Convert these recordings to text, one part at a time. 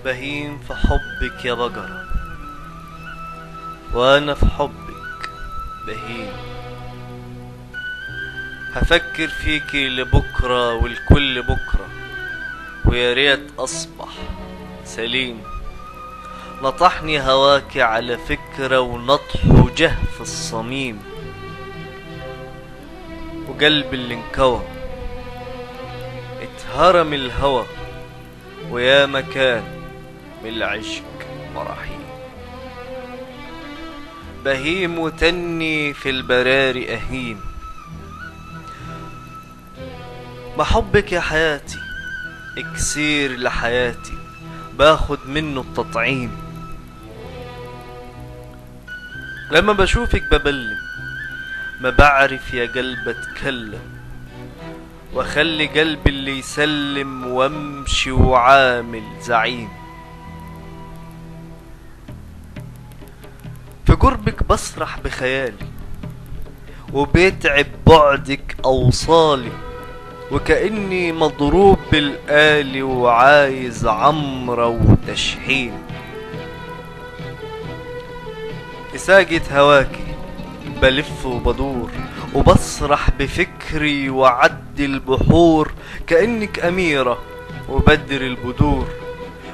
بهيم في حبك يا بقرة، وأنا في حبك بهيم. هفكر فيكي لبكرة والكل بكرة، ويا ريت أصبح سليم. نطحني هواكي على فكرة ونطحه جه في الصميم، وقلبي اللي انكوى اتهرم الهوى، ويا مكان من العشق مراحيم. بهيم وتني في البراري أهيم. بحبك يا حياتي اكسير لحياتي، باخد منه التطعيم. لما بشوفك ببلم، ما بعرف يا قلب اتكلم، واخلي قلبي اللي يسلم وامشي وعامل زعيم. في قربك بسرح بخيالي، وبيتعب بعدك اوصالي، وكأني مضروب بالآلي وعايز عمرة وتشحيم. في ساقة هواكي بلف وبدور، وبسرح بفكري وعدي البحور، كأنك أميرة وبدر البدور،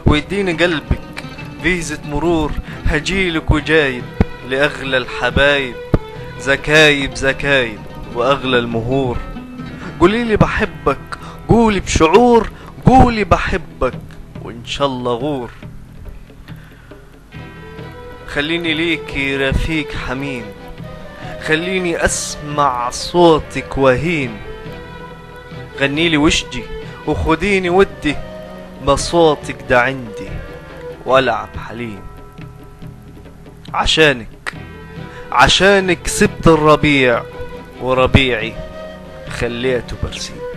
ويديني قلبك فيزة مرور. هجيلك وجايب لأغلى الحبايب، زكايب زكايب وأغلى المهور. قوليلي بحبك قولي بشعور، قولي بحبك وإن شاء الله غور. خليني ليكي رفيق حميم، خليني أسمع صوتك وهين. غنيلي وشجي وخديني ودي، بصوتك ده عندي والعب حليم. عشانك سبت الربيع، وربيعي خليته برسيم.